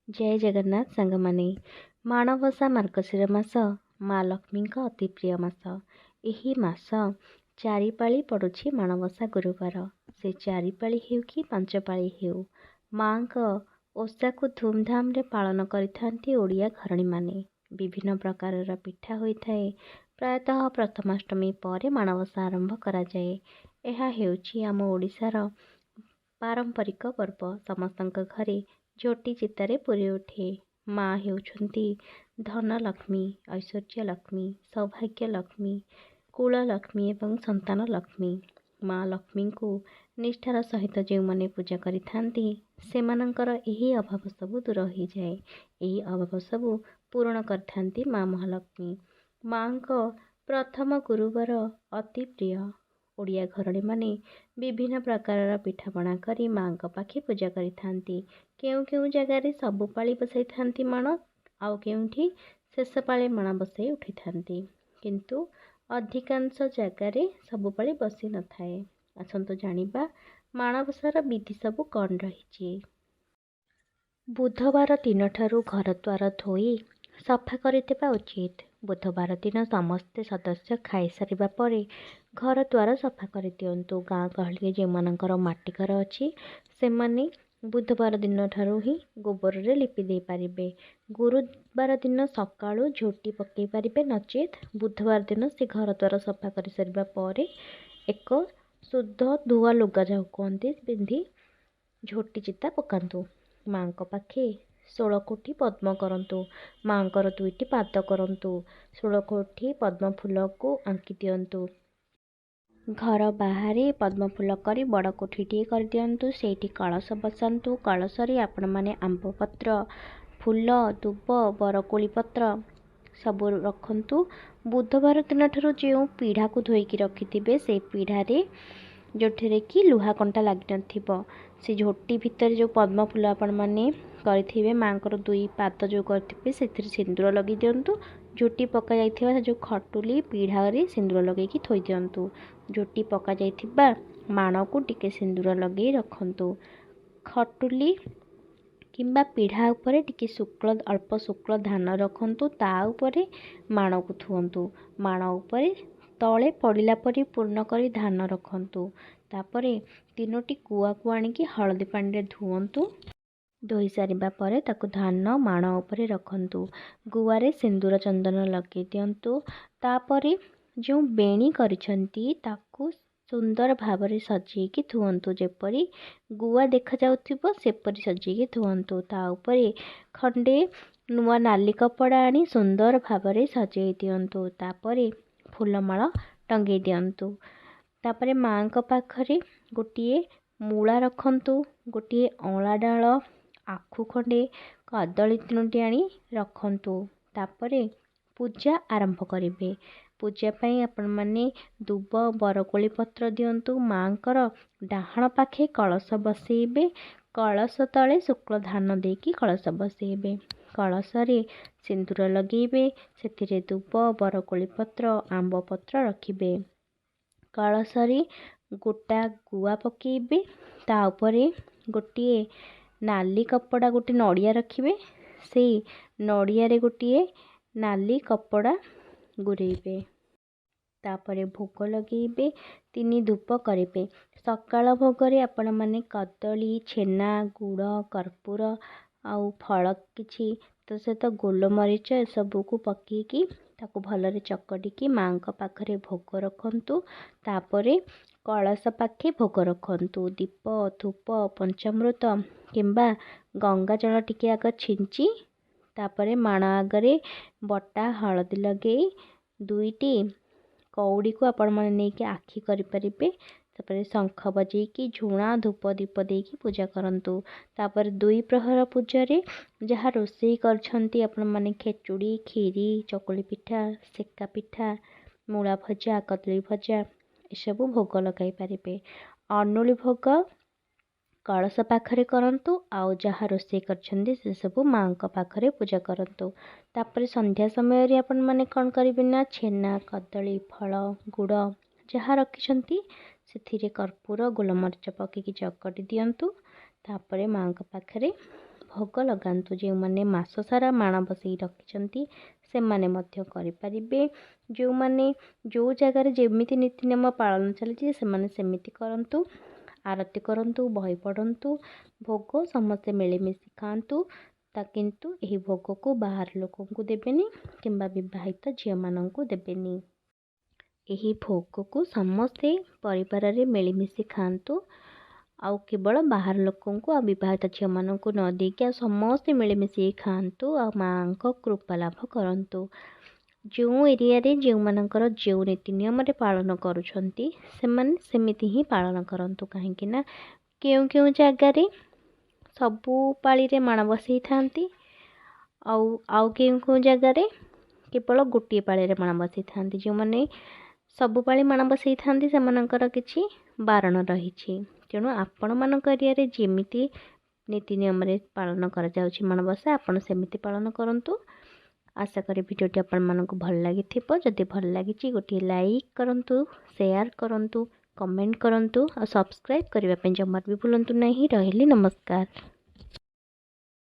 जय जगन्नाथ सांगमाने माणबसा मार्गशीर मास माँ लक्ष्मी अति प्रिय मास। यही मास चारिपाली पड़ुछि माणबसा गुरुवार। से चारिपाली हेउ कि पांचपाली हेउ माँ ओषा को धूमधाम रे पालन करिथांती ओडिया घरणी माने। विभिन्न प्रकार पिठा होइथाए। प्रायतः प्रथमाष्टमी पर माणबसा आरंभ करा जाए। एहा हेउछि आम ओडिशार पारंपरिक पर्व। समस्तଙ୍କ घरे झोटी चितारे पूरी उठे। माँ हेउछंती धन लक्ष्मी, ऐश्वर्य लक्ष्मी, सौभाग्य लक्ष्मी, कुल लक्ष्मी एवं संतान लक्ष्मी। माँ लक्ष्मी को निष्ठार सहित जो माने पूजा करिथांती सेमानंकर एही अभाव सबु दूर हो जाए। एही अभाव सबु पूर्ण करथांती माँ महालक्ष्मी। माँ को प्रथम गुरुवार अति प्रिय। ओडिया घरणी माने विभिन्न प्रकार पिठापଣା करी माँ पाखे पूजा करिथांती। केउ केउ जगार सबु पाली बसाई थांती माण, आउ केउठी शेष पाली माण बसाई उठी थांती, किंतु अधिकांश जगार सबु पाली बसी न थाए। आसंतु जानिबा माणबसार विधि सबु कौन रही। बुधवार दिन ठारू घर द्वार धोई सफा करदेवा उचित। बुधवार दिन समस्ते सदस्य खाई सारिबा परे घर द्वार सफा कर दियंतु। गाँ गहली जो मानकर माटी घर अच्छी से माने बुधवार दिन ठारू ही गोबर रे लिपि दे पारिबे। गुरुवार दिन सकाळु झोटी पकई पारिबे, नचेत बुधवार दिन से घर द्वार सफा कर सारिबा परे एक शुद्ध धुआ लुगा जाऊ कहते पिंधि झोटी चिता पकांतु। माँ पाखे 16 कोटी पद्म करंतु। माँकर 2टी पाद करंतु। 16 कोटी पद्म फूल को आंकी दियंतु। घर बाहर पद्म फूल करी बड़ कोठीटी कर दियंतु। सेठी कलश बसांतु। कलश रे आपण माने आंब पत्र, फूल, दुब, बरकोली पत्र सबू रखंतु। बुधवार दिन ठारू जो पीढ़ा को धोईकी रखिथिबे से पीढ़ा रे जोठिरे कि लुहा कंटा लगी नथिबो से झोटी भितर जो पद्म फूल आपण माने करिथिबे मांकर 2 पाद जो करथिबे सेथिरे सिंदूर लगी दियंतु। झोटी पका जाइथिबा जो खटुली पीढ़ा रे सिंदूर लगेकी थोई दियंतु। झोटी पका जाइथिबा माण को टिके सिंदूर लगे रखंतु। खटुली किंबा पीढ़ा उपरे टिके शुक्ल अल्प शुक्ल धान रखंतु। ता उपरे माण को थुअंतु। माण उपरे तले पड़िला परी पूर्ण करी धान रखंतु। तापरे 3टी गुआ को आनिकी हळदी पानी रे धुअंतु। धोई सारिबा परे ताकु धान माण उपरे रखंतु। गुआरे सिंदूर चंदन लगे दियंतु। तापरे जो बेणी करिसंती ताकु सुंदर भावरे सजेकी धुअंतु। जेपरी गुआ देखा जाउथिबो सेपरी सजेकी धुअंतु। ता उपरे खंडे नुआ नाली कपड़ा आनी सुंदर भावरे सजेई दियंतु। तापरे फूलमाला टंगे दियंतु। तापरे माँ को पाखरे गोटिए मूला रखंतु। गोटिए अँला डाल, आखु खंडे, कदली 3टी आनी रखंतु। तापरे पूजा आरंभ करिवे। पूजा पई आपण माने दुब बरकोली पत्र दियंतु। माँकर डाहण पाखे कलश बसेइबे। कलश तले शुक्ल धान देकी कलश बसेइबे। कलश रे सिंदूर लगेइबे। सेथिरे दुब बरकोली पत्र आंब पत्र रखिबे। कलश रे गोटा गुआ पकेइबे। ता उपरे गोटिए नाली कपड़ा गोटे नड़िया रखिबे। से नड़िया रे गोटिए नाली कपड़ा गुरेइबे। तापरे भोग लगेइबे। 3 धूप करिबे। सकाळ भोगरे आपण माने कदली, छेना, गुड़, कर्पूर आउ फल किछि तो सहित गोलमरीच सबू को पकेकी ताकू भलरे चकटिकी माँ पाखरे भोग रखंतु। तापरे कलश पाखे भोग रखंतु। दीप, धूप, पंचामृत किंबा गंगा जल टिके आग छिंची तापरे माण आगरे बटा हळदी लगे 2टी कौड़ी को आपण माने नेकी आखी करि परिबे। तापरे शंख बजेकी झुणा धूप दीप देकी पूजा करंतु। तापर 2 प्रहर पूजा रे जहाँ रोषेई करछंती आपण माने खेचुड़ी, खीरी, चकुली पिठा, सेका पिठा, मूला भजा, कदली भजा एसबू भोग लगाई पारिबे। अनुली भोग कलश पाखरे करंतु। आउ जहाँ रोषेई करछंती से सबू माँ पाखरे पूजा करंतु। तापर संध्या समय रे आपण माने कौन करिबे ना छेना, कदली, फल, गुड़ जहाँ रखिछंती सेथिरे कर्पूर गोलमरीच पकेकी चकटी दियंतु। तापरे माँ पाखरे ଭୋଗ ଲଗାନ୍ତୁ। ଯେଉଁମାନେ ମାସ ସାରା ମାଣ ବସେଇ ରଖିଛନ୍ତି ସେମାନେ ମଧ୍ୟ କରିପାରିବେ। ଯେଉଁମାନେ ଯେଉଁ ଜାଗାରେ ଯେମିତି ନୀତି ନିୟମ ପାଳନ ଚାଲିଛି ସେମାନେ ସେମିତି କରନ୍ତୁ। ଆରତି କରନ୍ତୁ, ବହି ପଢ଼ନ୍ତୁ, ଭୋଗ ସମସ୍ତେ ମିଳିମିଶି ଖାଆନ୍ତୁ। କିନ୍ତୁ ଏହି ଭୋଗକୁ ବାହାର ଲୋକଙ୍କୁ ଦେବେନି କିମ୍ବା ବିବାହିତ ଝିଅମାନଙ୍କୁ ଦେବେନି। ଏହି ଭୋଗକୁ ସମସ୍ତେ ପରିବାରରେ ମିଳିମିଶି ଖାଆନ୍ତୁ। ଆଉ କେବଳ ବାହାର ଲୋକଙ୍କୁ ଆଉ ବିବାହିତ ଝିଅମାନଙ୍କୁ ନ ଦେଇକି ଆଉ ସମସ୍ତେ ମିଳିମିଶି ଖାଆନ୍ତୁ ଆଉ ମାଆଙ୍କ କୃପା ଲାଭ କରନ୍ତୁ। ଯେଉଁ ଏରିଆରେ ଯେଉଁମାନଙ୍କର ଯେଉଁ ନୀତି ନିୟମରେ ପାଳନ କରୁଛନ୍ତି ସେମାନେ ସେମିତି ହିଁ ପାଳନ କରନ୍ତୁ। କାହିଁକି ନା କେଉଁ କେଉଁ ଜାଗାରେ ସବୁ ପାଳିରେ ମାଣ ବସେଇଥାନ୍ତି ଆଉ କେଉଁ କେଉଁ ଜାଗାରେ କେବଳ ଗୋଟିଏ ପାଳିରେ ମାଣ ବସେଇଥାନ୍ତି। ଯେଉଁମାନେ ସବୁ ପାଳି ମାଣ ବସେଇଥାନ୍ତି ସେମାନଙ୍କର କିଛି ବାରଣ ରହିଛି। ତେଣୁ ଆପଣମାନଙ୍କ ଏରିଆରେ ଯେମିତି ନୀତି ନିୟମରେ ପାଳନ କରାଯାଉଛି ମାଣବସା ଆପଣ ସେମିତି ପାଳନ କରନ୍ତୁ। ଆଶା କରି ଭିଡ଼ିଓଟି ଆପଣମାନଙ୍କୁ ଭଲ ଲାଗିଥିବ। ଯଦି ଭଲ ଲାଗିଛି ଗୋଟିଏ ଲାଇକ୍ କରନ୍ତୁ, ସେୟାର କରନ୍ତୁ, କମେଣ୍ଟ କରନ୍ତୁ ଆଉ ସବସ୍କ୍ରାଇବ୍ କରିବା ପାଇଁ ଜମାରୁ ବି ଭୁଲନ୍ତୁ ନାହିଁ। ରହିଲି, ନମସ୍କାର।